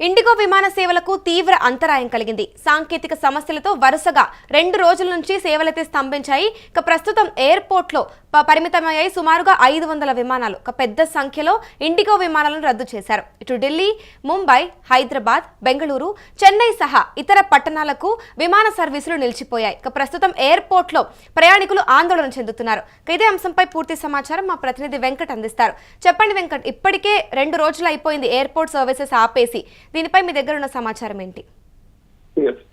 IndiGo విమాన సేవలకు తీవ్ర అంతరాయం కలిగింది. సాంకేతిక సమస్యలతో వరుసగా 2 రోజుల నుంచి సేవలైతే స్తంభించాయి. ప్రస్తుతం ఎయిర్పోర్ట్లో పరిమితమయ్యాయి సుమారుగా 500 విమానాలు. పెద్ద సంఖ్యలో ఇండిగో విమానాలను రద్దు చేశారు. ఇటు ఢిల్లీ, ముంబై, హైదరాబాద్, బెంగళూరు, చెన్నై సహా ఇతర పట్టణాలకు విమాన సర్వీసులు నిలిచిపోయాయి. ప్రస్తుతం ఎయిర్పోర్ట్లో ప్రయాణికులు ఆందోళన చెందుతున్నారు. ఇదే అంశంపై పూర్తి సమాచారం మా ప్రతినిధి వెంకట్ అందిస్తారు. చెప్పండి వెంకట్, ఇప్పటికే 2 రోజులు అయిపోయింది ఎయిర్పోర్ట్ సర్వీసెస్ ఆపేసి. దీనిపై మీ దగ్గర ఉన్న సమాచారం ఏంటి?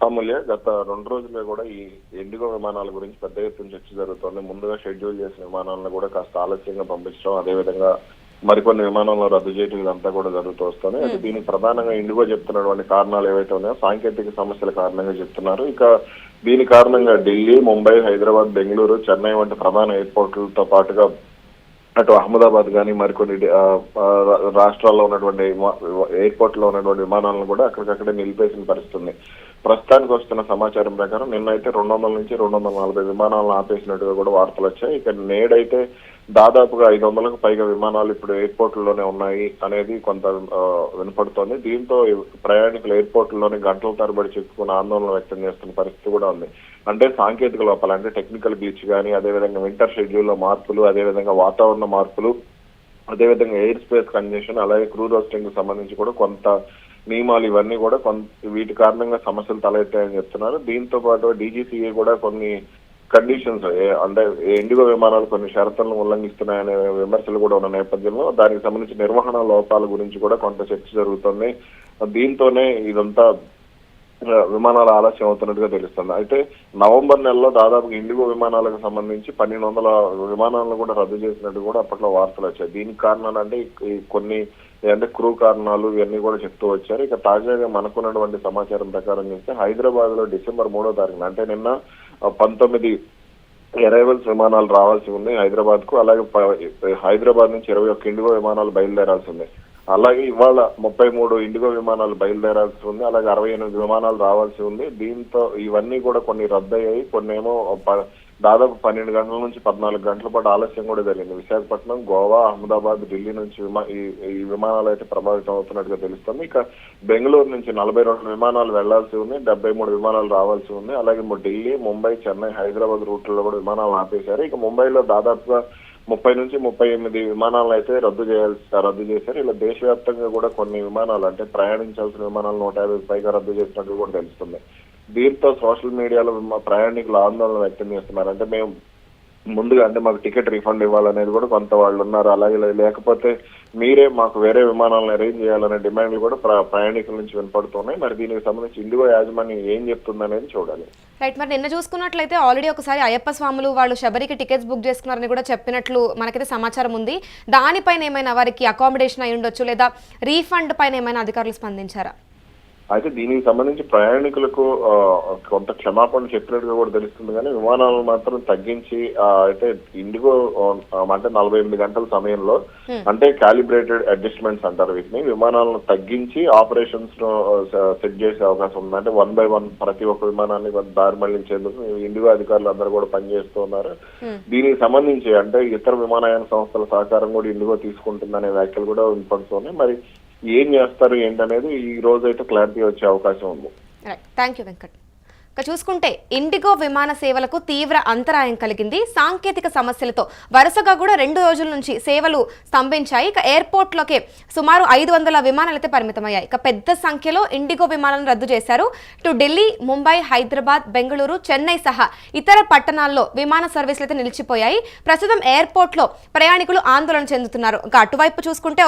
అమూల్య, గత 2 రోజులుగా కూడా ఈ ఇండిగో విమానాల గురించి పెద్ద ఎత్తున చర్చ జరుగుతోంది. ముందుగా షెడ్యూల్ చేసిన విమానాలను కూడా కాస్త ఆలస్యంగా పంపించడం, అదేవిధంగా మరికొన్ని విమానాలను రద్దు చేయడం, ఇదంతా కూడా జరుగుతూ వస్తుంది. అయితే దీనికి ప్రధానంగా ఇండిగో చెప్తున్నటువంటి కారణాలు ఏవైతే ఉన్నాయో సాంకేతిక సమస్యల కారణంగా చెప్తున్నారు. ఇక దీని కారణంగా ఢిల్లీ, ముంబై, హైదరాబాద్, బెంగళూరు, చెన్నై వంటి ప్రధాన ఎయిర్పోర్టులతో పాటుగా అటు అహ్మదాబాద్ కానీ మరికొన్ని రాష్ట్రాల్లో ఉన్నటువంటి ఎయిర్పోర్ట్ లో ఉన్నటువంటి విమానాలను కూడా అక్కడికక్కడే నిలిపేసిన పరిస్థితుంది. ప్రస్తుతానికి వస్తున్న సమాచారం ప్రకారం నిన్నైతే 200 నుంచి 240 విమానాలను ఆపేసినట్టుగా కూడా వార్తలు వచ్చాయి. ఇక నేడైతే దాదాపుగా 500కు పైగా విమానాలు ఇప్పుడు ఎయిర్పోర్ట్లలోనే ఉన్నాయి అనేది కొంత వినపడుతోంది. దీంతో ప్రయాణికులు ఎయిర్పోర్ట్లలోనే గంటల తరబడి చిక్కుకుని ఆందోళన వ్యక్తం చేస్తున్న పరిస్థితి కూడా ఉంది. అంటే సాంకేతిక లోపాలు, అంటే టెక్నికల్ గ్లిచ్ కానీ, అదేవిధంగా వింటర్ షెడ్యూల్లో మార్పులు, అదేవిధంగా వాతావరణ మార్పులు, అదేవిధంగా ఎయిర్ స్పేస్ కంజెషన్, అలాగే క్రూ రోస్టింగ్ కు సంబంధించి కూడా కొంత నియమాలు, ఇవన్నీ కూడా వీటి కారణంగా సమస్యలు తలెత్తాయని చెప్తున్నారు. దీంతో పాటు డీజీసీఏ కూడా కొన్ని కండిషన్స్, అంటే ఇండిగో విమానాలు కొన్ని షరతులను ఉల్లంఘిస్తున్నాయనే విమర్శలు కూడా ఉన్న నేపథ్యంలో దానికి సంబంధించి నిర్వహణ లోపాల గురించి కూడా కొంత చర్చ జరుగుతుంది. దీంతోనే ఇదంతా విమానాలు ఆలస్యం అవుతున్నట్టుగా తెలుస్తుంది. అయితే నవంబర్ నెలలో దాదాపు ఇండిగో విమానాలకు సంబంధించి 1200 విమానాలను కూడా రద్దు చేసినట్టు కూడా అప్పట్లో వార్తలు వచ్చాయి. దీనికి కారణాలు అంటే కొన్ని అంటే క్రూ కారణాలు, ఇవన్నీ కూడా చెప్తూ వచ్చారు. ఇక తాజాగా మనకున్నటువంటి సమాచారం ప్రకారం చూస్తే హైదరాబాద్ లో డిసెంబర్ 3వ తారీఖున, అంటే నిన్న 19 అరైవల్స్ విమానాలు రావాల్సి ఉంది హైదరాబాద్ కు. అలాగే హైదరాబాద్ నుంచి 21 ఇండిగో విమానాలు బయలుదేరాల్సి ఉంది. అలాగే ఇవాళ 33 ఇండిగో విమానాలు బయలుదేరాల్సి ఉంది. అలాగే 68 విమానాలు రావాల్సి ఉంది. దీంతో ఇవన్నీ కూడా కొన్ని రద్దయ్యాయి, కొన్ని ఏమో దాదాపు 12 గంటల నుంచి 14 గంటల పాటు ఆలస్యం కూడా జరిగింది. విశాఖపట్నం, గోవా, అహ్మదాబాద్, ఢిల్లీ నుంచి ఈ విమానాలు అయితే ప్రభావితం అవుతున్నట్టుగా తెలుస్తుంది. ఇక బెంగళూరు నుంచి 42 విమానాలు వెళ్లాల్సి ఉంది, 73 విమానాలు రావాల్సి ఉంది. అలాగే ఢిల్లీ, ముంబై, చెన్నై, హైదరాబాద్ రూట్లలో కూడా విమానాలు ఆపేశారు. ఇక ముంబైలో దాదాపుగా 30 నుంచి 38 విమానాలను అయితే రద్దు చేశారు. ఇలా దేశవ్యాప్తంగా కూడా కొన్ని విమానాలు, అంటే ప్రయాణించాల్సిన విమానాలు 150కి పైగా రద్దు చేసినట్టు కూడా తెలుస్తుంది. దీంతో సోషల్ మీడియాలో ప్రయాణికులు ఆందోళన వ్యక్తం చేస్తున్నారు. అంటే మేము ముందుగా, అంటే మాకు టికెట్ రీఫండ్ ఇవ్వాలనేది కూడా కొంత వాళ్ళు ఉన్నారు. అలాగే లేకపోతే మీరే మాకు వేరే విమానాలను అరేంజ్ చేయాలనే డిమాండ్లు కూడా ప్రయాణికుల నుంచి వినపడుతున్నాయి. మరి దీనికి సంబంధించి ఇండిగో యాజమాన్యం ఏం చెప్తుంది అనేది చూడాలి. రైట్, మరి నిన్న చూసుకున్నట్లయితే ఆల్రెడీ ఒకసారి అయ్యప్ప స్వాములు వాళ్ళు శబరికి టికెట్స్ బుక్ చేసుకున్నారని కూడా చెప్పినట్లు మనకైతే సమాచారం ఉంది. దానిపైన ఏమైనా వారికి అకామిడేషన్ అయి ఉండొచ్చు, లేదా రీఫండ్ పైన ఏమైనా అధికారులు స్పందించారా? అయితే దీనికి సంబంధించి ప్రయాణికులకు కొంత క్షమాపణ చెప్పినట్టుగా కూడా తెలుస్తుంది. కానీ విమానాలను మాత్రం తగ్గించి, అయితే ఇండిగో అంటే 48 గంటల సమయంలో, అంటే క్యాలిబ్రేటెడ్ అడ్జస్ట్మెంట్స్ అంటారు వీటిని, విమానాలను తగ్గించి ఆపరేషన్స్ ను సెట్ చేసే అవకాశం ఉంది. అంటే 1 by 1 ప్రతి ఒక్క విమానాన్ని దారి మళ్లించేందుకు ఇండిగో అధికారులు అందరూ కూడా పనిచేస్తూ ఉన్నారు. దీనికి సంబంధించి అంటే ఇతర విమానయాన సంస్థల సహకారం కూడా ఇండిగో తీసుకుంటుందనే వ్యాఖ్యలు కూడా వినపడుతున్నాయి. మరి ఏం చేస్తారు ఏంటనేది ఈ రోజు అయితే క్లారిటీ వచ్చే అవకాశం ఉంది. Thank you Venkat. చూసుకుంటే ఇండిగో విమాన సేవలకు తీవ్ర అంతరాయం కలిగింది. సాంకేతిక సమస్యలతో వరుసగా కూడా 2 రోజుల నుంచి సేవలు స్తంభించాయి. ఇక ఎయిర్పోర్ట్లోకి సుమారు 500 విమానాలు అయితే పరిమితమయ్యాయి. ఇక పెద్ద సంఖ్యలో ఇండిగో విమానాలను రద్దు చేశారు. ఇటు ఢిల్లీ, ముంబై, హైదరాబాద్, బెంగళూరు, చెన్నై సహా ఇతర పట్టణాల్లో విమాన సర్వీసులు అయితే నిలిచిపోయాయి. ప్రస్తుతం ఎయిర్పోర్ట్లో ప్రయాణికులు ఆందోళన చెందుతున్నారు. ఇక అటువైపు చూసుకుంటే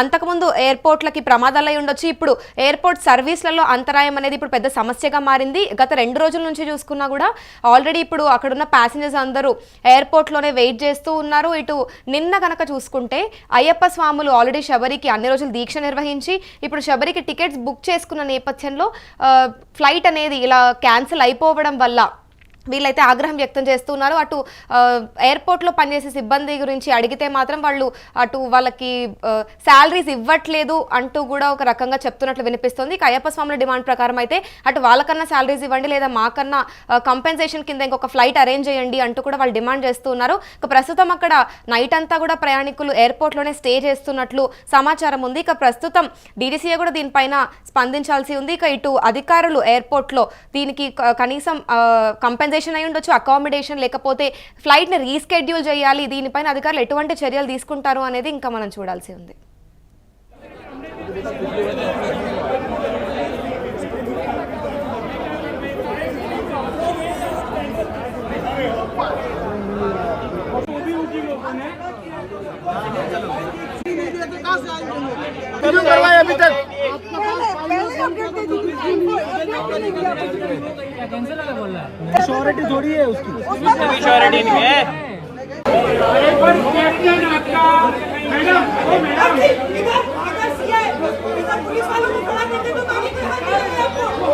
అంతకుముందు ఎయిర్పోర్ట్లకి ప్రమాదాలు అయి ఉండొచ్చు. ఇప్పుడు ఎయిర్పోర్ట్ సర్వీసులలో అంతరాయం అనేది ఇప్పుడు పెద్ద సమస్యగా మారింది. గత 2 రోజుల నుంచి చూసుకున్నా కూడా ఆల్రెడీ ఇప్పుడు అక్కడున్న ప్యాసింజర్స్ అందరూ ఎయిర్పోర్ట్లోనే వెయిట్ చేస్తూ ఉన్నారు. ఇటు నిన్న కనుక చూసుకుంటే అయ్యప్ప స్వాములు ఆల్రెడీ శబరికి అన్ని రోజులు దీక్ష నిర్వహించి ఇప్పుడు శబరికి టికెట్స్ బుక్ చేసుకున్న నేపథ్యంలో ఫ్లైట్ అనేది ఇలా క్యాన్సిల్ అయిపోవడం వల్ల వీళ్ళైతే ఆగ్రహం వ్యక్తం చేస్తున్నారు. అటు ఎయిర్పోర్ట్లో పనిచేసే సిబ్బంది గురించి అడిగితే మాత్రం వాళ్ళు అటు వాళ్ళకి శాలరీస్ ఇవ్వట్లేదు అంటూ కూడా ఒక రకంగా చెప్తున్నట్లు వినిపిస్తుంది. ఇక అయ్యప్ప స్వాముల డిమాండ్ ప్రకారం అయితే అటు వాళ్ళకన్నా శాలరీస్ ఇవ్వండి, లేదా మాకన్నా కంపెన్సేషన్ కింద ఇంకొక ఫ్లైట్ అరేంజ్ చేయండి అంటూ కూడా వాళ్ళు డిమాండ్ చేస్తున్నారు. ఇక ప్రస్తుతం అక్కడ నైట్ అంతా కూడా ప్రయాణికులు ఎయిర్పోర్ట్లోనే స్టే చేస్తున్నట్లు సమాచారం ఉంది. ఇక ప్రస్తుతం డీడీసీఏ కూడా దీనిపైన స్పందించాల్సి ఉంది. ఇక ఇటు అధికారులు ఎయిర్పోర్ట్లో దీనికి కనీసం కంపెన్సేషన్ అయి ఉండొచ్చు, అకామిడేషన్, లేకపోతే ఫ్లైట్ని రీస్కెడ్యూల్ చేయాలి, దీనిపైన అధికారులు ఎటువంటి చర్యలు తీసుకుంటారు అనేది ఇంకా మనం చూడాల్సి ఉంది. श्योरिटी थोड़ी है उसकी, श्योरिटी नहीं है। पुलिस वालों को खड़ा करके तो गाड़ी पे हाथ दिया आपको।